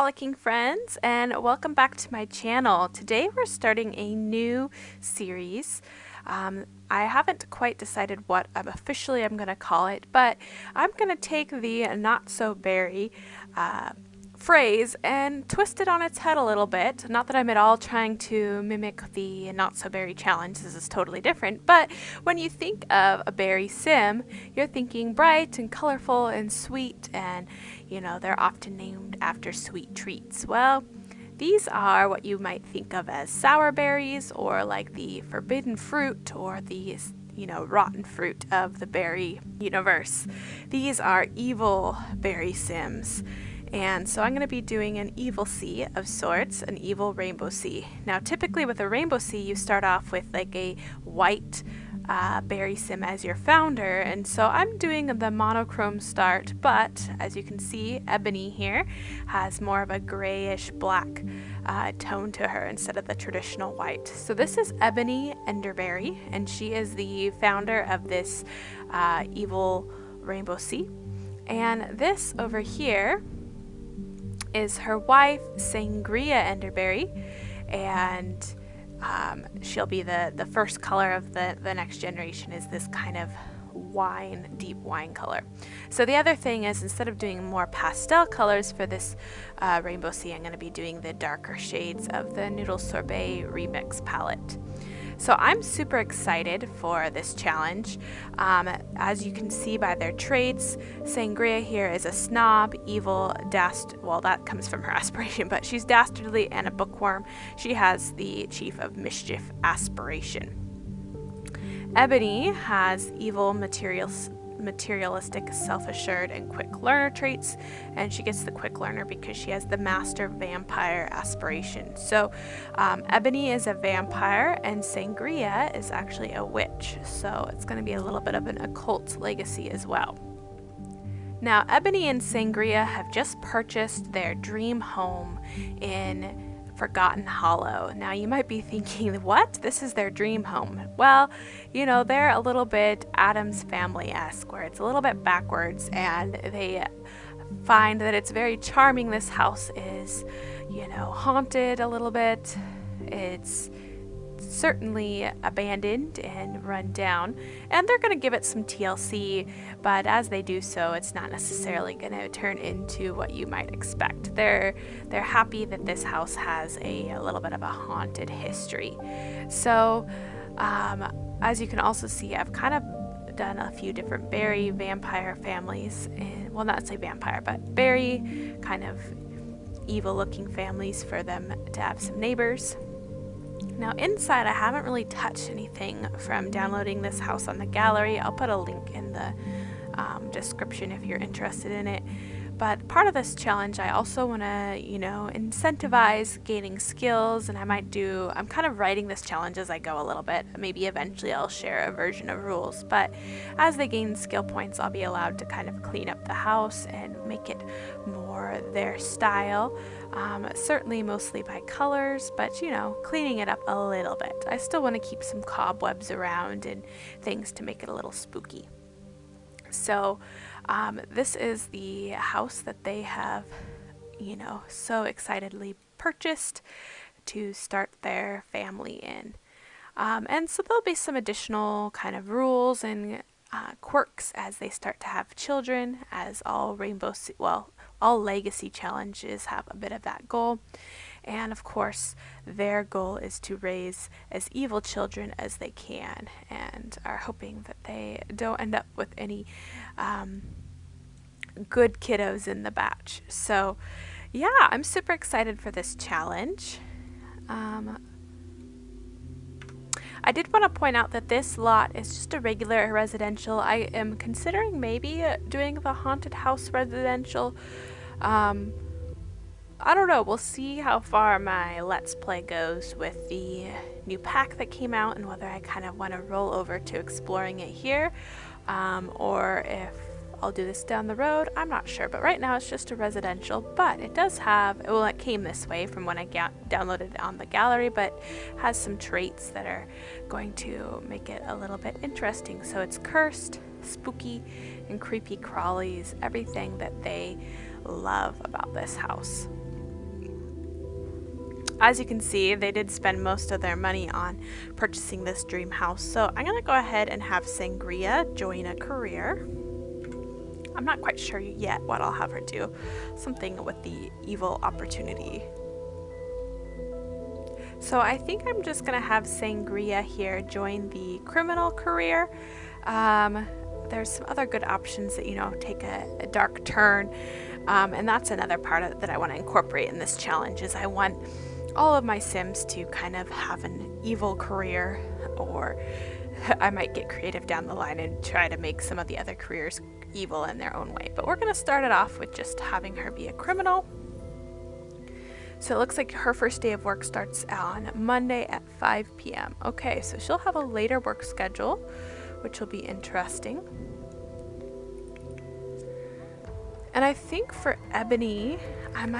frolicking friends, and welcome back to my channel. Today we're starting a new series. I haven't quite decided what I'm going to call it, but I'm going to take the not so berry phrase and twist it on its head a little bit. Not that I'm at all trying to mimic the not so berry challenge. This is totally different, but when you think of a berry sim, you're thinking bright and colorful and sweet, and you know, they're often named after sweet treats. Well, these are what you might think of as sour berries, or like the forbidden fruit, or the rotten fruit of the berry universe. These are evil berry sims. And so I'm going to be doing an Evilacy of sorts, an Evil Rainbowcy. Now typically with a Rainbowcy you start off with like a white berry sim as your founder, and so I'm doing the monochrome start, but as you can see, Ebony here has more of a grayish black tone to her instead of the traditional white. So this is Ebony Enderberry, and she is the founder of this Evil Rainbowcy. And this over here is her wife, Sangria Enderberry, and she'll be the first color of the next generation, is this kind of deep wine color. So the other thing is, instead of doing more pastel colors for this Rainbowcy, I'm going to be doing the darker shades of the Noodle Sorbet Remix palette. So I'm super excited for this challenge. As you can see by their traits, Sangria here is a snob, evil, well, that comes from her aspiration, but she's dastardly and a bookworm. She has the Chief of Mischief aspiration. Ebony has evil, materialistic, self-assured, and quick learner traits, and she gets the quick learner because she has the master vampire aspiration. So Ebony is a vampire and Sangria is actually a witch, so it's going to be a little bit of an occult legacy as well. Now Ebony and Sangria have just purchased their dream home in Forgotten Hollow. Now you might be thinking, what? This is their dream home. Well, you know, they're a little bit Addams Family-esque, where it's a little bit backwards, and they find that it's very charming. This house is, you know, haunted a little bit. It's certainly abandoned and run down, and they're going to give it some TLC, but as they do so, it's not necessarily going to turn into what you might expect. They're happy that this house has a little bit of a haunted history. So as you can also see, I've kind of done a few different berry vampire families, and well, not say vampire, but berry kind of evil looking families for them to have some neighbors. Now inside, I haven't really touched anything from downloading this house on the gallery. I'll put a link in the description if you're interested in it. But part of this challenge, I also want to, you know, incentivize gaining skills, and I'm kind of writing this challenge as I go a little bit. Maybe eventually I'll share a version of rules, but as they gain skill points, I'll be allowed to kind of clean up the house and make it more their style. Certainly mostly by colors, but you know, cleaning it up a little bit. I still want to keep some cobwebs around and things to make it a little spooky. So this is the house that they have, you know, so excitedly purchased to start their family in. And so there'll be some additional kind of rules and quirks as they start to have children, as all all legacy challenges have a bit of that goal. And of course, their goal is to raise as evil children as they can, and are hoping that they don't end up with any good kiddos in the batch. So yeah, I'm super excited for this challenge. I did want to point out that this lot is just a regular residential. I am considering maybe doing the haunted house residential. I don't know, we'll see how far my Let's Play goes with the new pack that came out, and whether I kind of want to roll over to exploring it here, or if I'll do this down the road. I'm not sure, but right now it's just a residential, but it does have, well, it came this way from when I downloaded it on the gallery, but has some traits that are going to make it a little bit interesting. So it's cursed, spooky, and creepy crawlies, everything that they love about this house. As you can see, they did spend most of their money on purchasing this dream house. So I'm going to go ahead and have Sangria join a career. I'm not quite sure yet what I'll have her do. Something with the evil opportunity. So I think I'm just going to have Sangria here join the criminal career. There's some other good options that, you know, take a dark turn. And that's another part of it that I want to incorporate in this challenge is I want all of my Sims to kind of have an evil career, or I might get creative down the line and try to make some of the other careers evil in their own way. But we're going to start it off with just having her be a criminal. So it looks like her first day of work starts on Monday at 5 p.m. Okay, so she'll have a later work schedule, which will be interesting. And I think for Ebony, I'm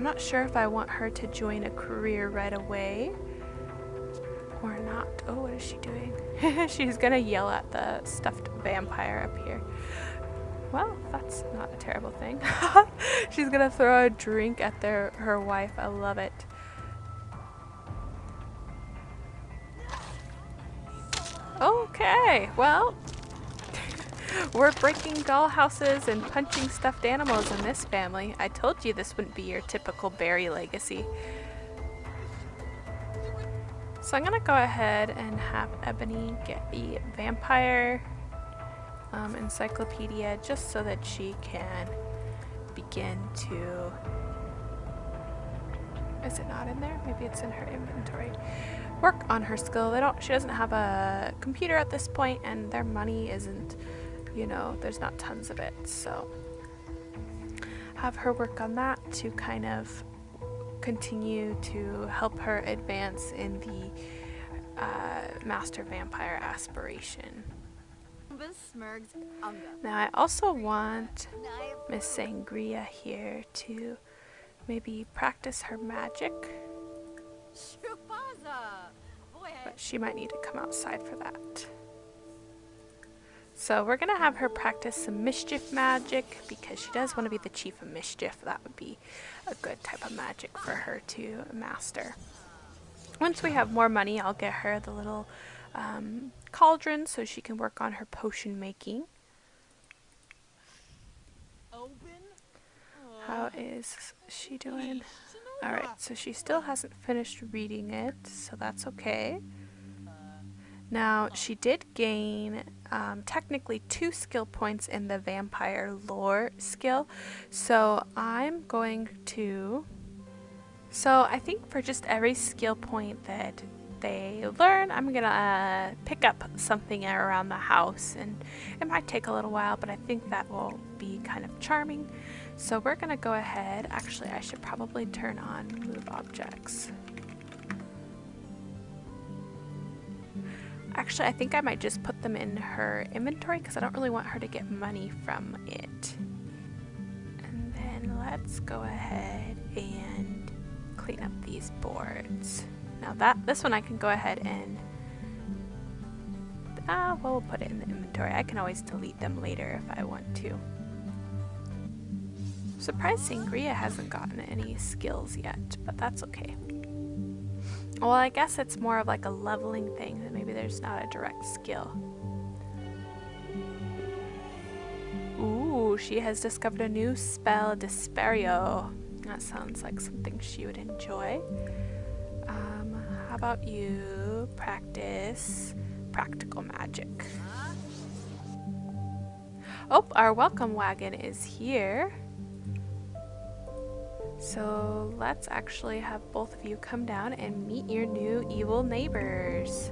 not sure if I want her to join a career right away or not. Oh, what is she doing? She's gonna yell at the stuffed vampire up here. Well, that's not a terrible thing. She's gonna throw a drink at her wife. I love it. Okay, well, we're breaking dollhouses and punching stuffed animals in this family. I told you this wouldn't be your typical Berry legacy. So I'm gonna go ahead and have Ebony get the vampire encyclopedia just so that she can begin to... Is it not in there? Maybe it's in her inventory. Work on her skill. She doesn't have a computer at this point, and their money isn't, you know, there's not tons of it. So have her work on that to kind of continue to help her advance in the Master Vampire aspiration. Now I also want Miss Sangria here to maybe practice her magic, but she might need to come outside for that. So we're gonna have her practice some mischief magic because she does want to be the chief of mischief. That would be a good type of magic for her to master. Once we have more money, I'll get her the little cauldron so she can work on her potion making. How is she doing? Alright, so she still hasn't finished reading it, so that's okay. Now, she did gain technically 2 skill points in the vampire lore skill, so I'm going to... So I think for just every skill point that they learn, I'm gonna pick up something around the house, and it might take a little while, but I think that will be kind of charming. So we're gonna go ahead. Actually, I should probably turn on move objects. Actually, I think I might just put them in her inventory because I don't really want her to get money from it. And then let's go ahead and clean up these boards. Now this one I can go ahead and well, we'll put it in the inventory. I can always delete them later if I want to. I'm surprised Sangria hasn't gotten any skills yet, but that's okay. Well, I guess it's more of like a leveling thing, that maybe there's not a direct skill. Ooh, she has discovered a new spell, Desperio. That sounds like something she would enjoy. How about you practice practical magic? Oh, our welcome wagon is here. So let's actually have both of you come down and meet your new evil neighbors.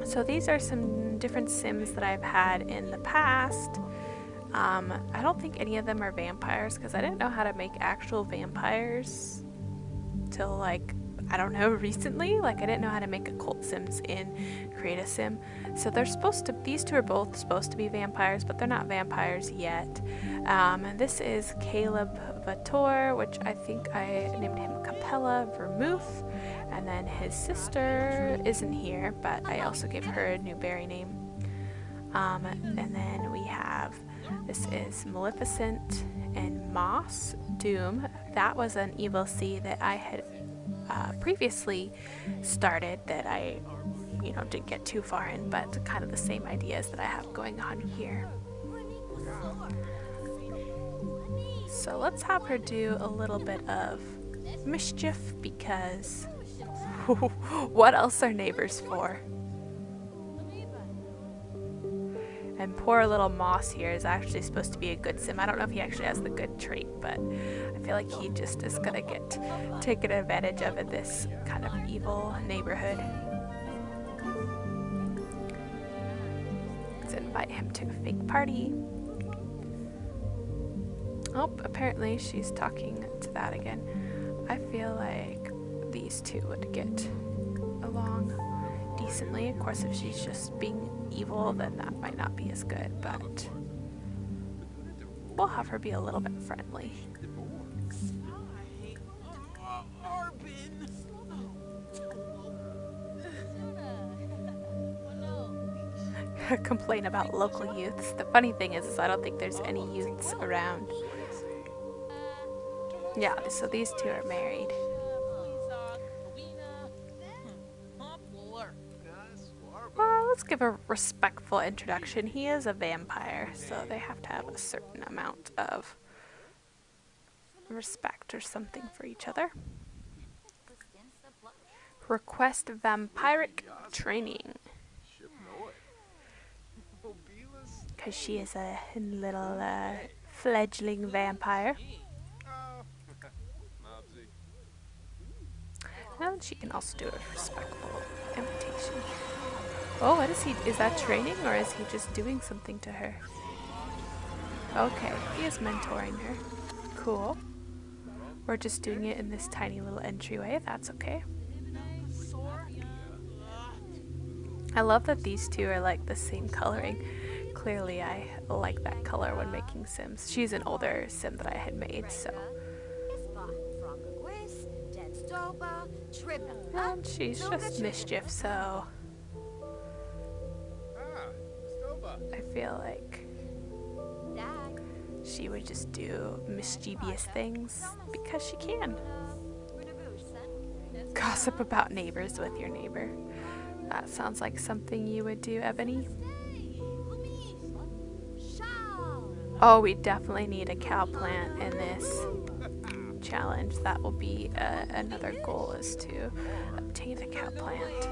So these are some different Sims that I've had in the past. I don't think any of them are vampires because I didn't know how to make actual vampires till like, I don't know, recently. Like I didn't know how to make occult Sims in Create a Sim. So they're supposed to, these two are both supposed to be vampires, but they're not vampires yet. And this is Caleb Vator, which I think I named him Capella Vermouth. And then his sister isn't here, but I also gave her a new berry name. And then we have This is Maleficent and Moss Doom. That was an Evilacy that I had previously started that I, didn't get too far in, but kind of the same ideas that I have going on here. So let's have her do a little bit of mischief, because what else are neighbors for? And poor little Moss here is actually supposed to be a good sim. I don't know if he actually has the good trait, but I feel like he just is gonna get taken advantage of in this kind of evil neighborhood. Let's invite him to a fake party. Oh, apparently she's talking to that again. I feel like these two would get along decently. Of course, if she's just being evil, then that might not be as good, but we'll have her be a little bit friendly. Complain about local youths. The funny thing is I don't think there's any youths around. Yeah, so these two are married. Well, let's give a respectful introduction. He is a vampire, so they have to have a certain amount of respect or something for each other. Request vampiric training. Because she is a little fledgling vampire. And she can also do a respectful invitation. Oh, what is he? Is that training, or is he just doing something to her? Okay, he is mentoring her. Cool. We're just doing it in this tiny little entryway. That's okay. I love that these two are like the same coloring. Clearly, I like that color when making Sims. She's an older Sim that I had made, so. And she's just mischief, so I feel like she would just do mischievous things because she can. Gossip about neighbors with your neighbor. That sounds like something you would do, Ebony. Oh, we definitely need a cow plant in this challenge. That will be another goal, is to obtain a cow plant.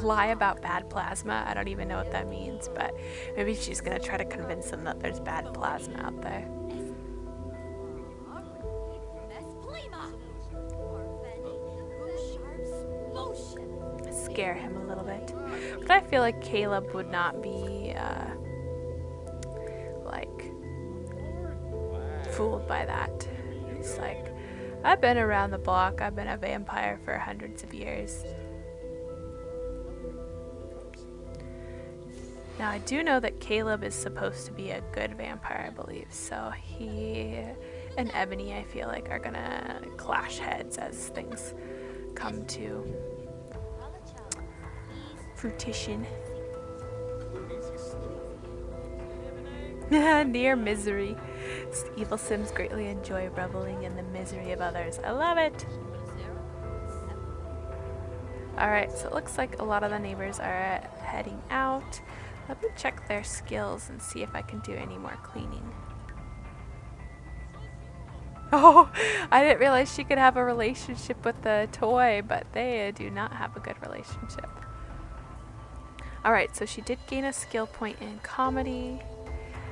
Lie about bad plasma. I don't even know what that means, but maybe she's gonna try to convince them that there's bad plasma out there. Scare him a little bit. But I feel like Caleb would not be like fooled by that. He's like, I've been around the block. I've been a vampire for hundreds of years. Now I do know that Caleb is supposed to be a good vampire, I believe. So he and Ebony, I feel like, are gonna clash heads as things come to fruition. Near misery. Evil Sims greatly enjoy reveling in the misery of others. I love it. Alright, so it looks like a lot of the neighbors are heading out. Let me check their skills and see if I can do any more cleaning. Oh, I didn't realize she could have a relationship with the toy, but they do not have a good relationship. Alright, so she did gain a skill point in comedy,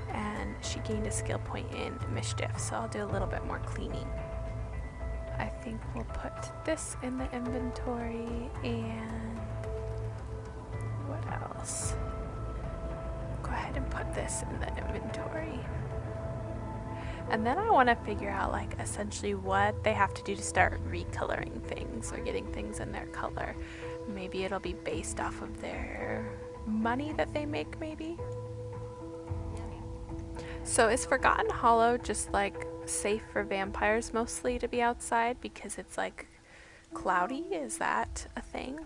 and she gained a skill point in mischief, so I'll do a little bit more cleaning. I think we'll put this in the inventory, and what else? Go ahead and put this in the inventory. And then I want to figure out, like, essentially what they have to do to start recoloring things or getting things in their color. Maybe it'll be based off of their money that they make, maybe? So is Forgotten Hollow just, like, safe for vampires mostly to be outside because it's, like, cloudy? Is that a thing?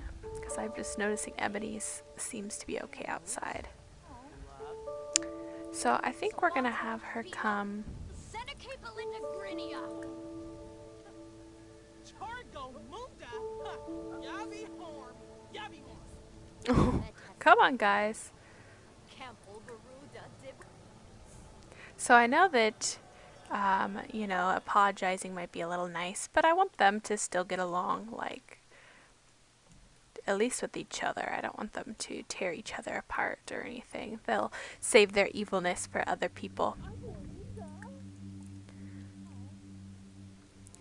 because I'm just noticing Ebony's seems to be okay outside. So I think we're gonna have her come. Come on, guys. So I know that, you know, apologizing might be a little nice, but I want them to still get along, like, at least with each other. I don't want them to tear each other apart or anything. They'll save their evilness for other people.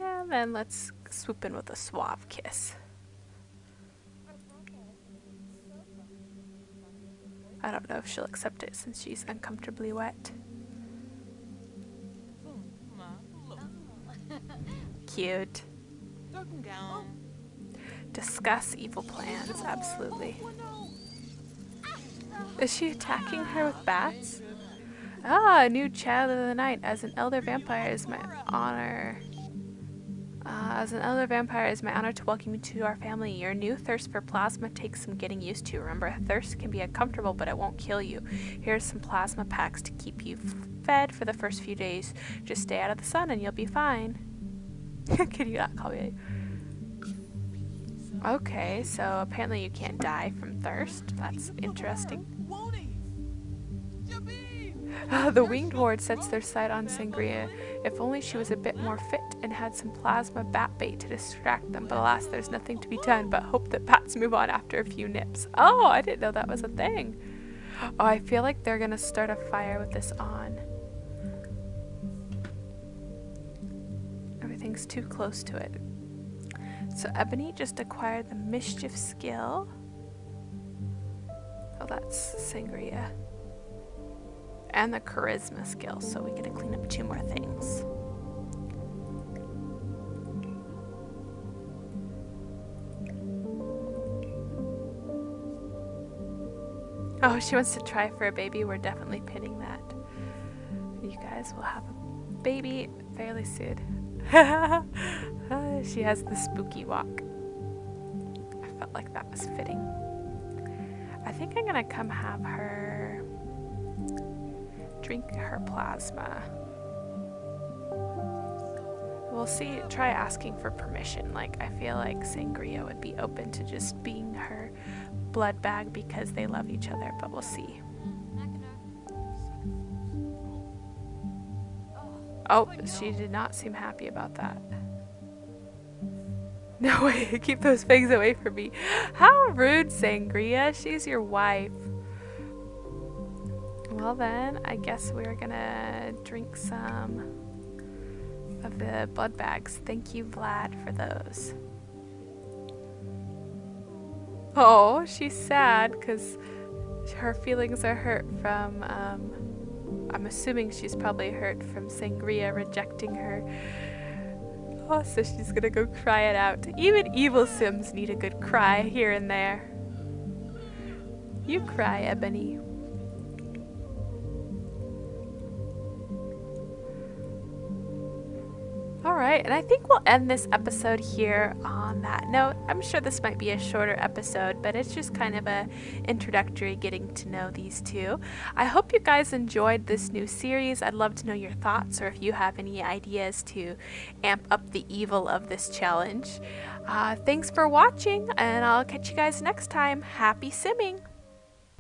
And then let's swoop in with a suave kiss. I don't know if she'll accept it since she's uncomfortably wet. Cute. Discuss evil plans, absolutely. Is she attacking her with bats? Ah, a new child of the night. As an elder vampire, it is my honor. To welcome you to our family. Your new thirst for plasma takes some getting used to. Remember, thirst can be uncomfortable, but it won't kill you. Here's some plasma packs to keep you fed for the first few days. Just stay out of the sun and you'll be fine. Can you not call me? Okay, so apparently you can't die from thirst. That's interesting. The winged horde sets their sight on Sangria. If only she was a bit more fit and had some plasma bat bait to distract them, but alas, there's nothing to be done but hope that bats move on after a few nips. Oh, I didn't know that was a thing. Oh, I feel like they're gonna start a fire with this on. Everything's too close to it. So Ebony just acquired the mischief skill. Oh, that's Sangria. And the charisma skill, so we get to clean up 2 more things. Oh, she wants to try for a baby. We're definitely pinning that. You guys will have a baby fairly soon. She has the spooky walk. I felt like that was fitting. I think I'm gonna come have her drink her plasma. We'll see, try asking for permission. Like, I feel like Sangria would be open to just being her blood bag because they love each other, but we'll see. Oh, she did not seem happy about that. No way, keep those pigs away from me. How rude, Sangria. She's your wife. Well then, I guess we're gonna drink some of the blood bags. Thank you, Vlad, for those. Oh, she's sad because her feelings are hurt from, I'm assuming she's probably hurt from Sangria rejecting her. Oh, so she's gonna go cry it out. Even evil Sims need a good cry here and there. You cry, Ebony. Alright, and I think we'll end this episode here on that note. I'm sure this might be a shorter episode, but it's just kind of a introductory getting to know these two. I hope you guys enjoyed this new series. I'd love to know your thoughts, or if you have any ideas to amp up the evil of this challenge. Thanks for watching, and I'll catch you guys next time. Happy simming!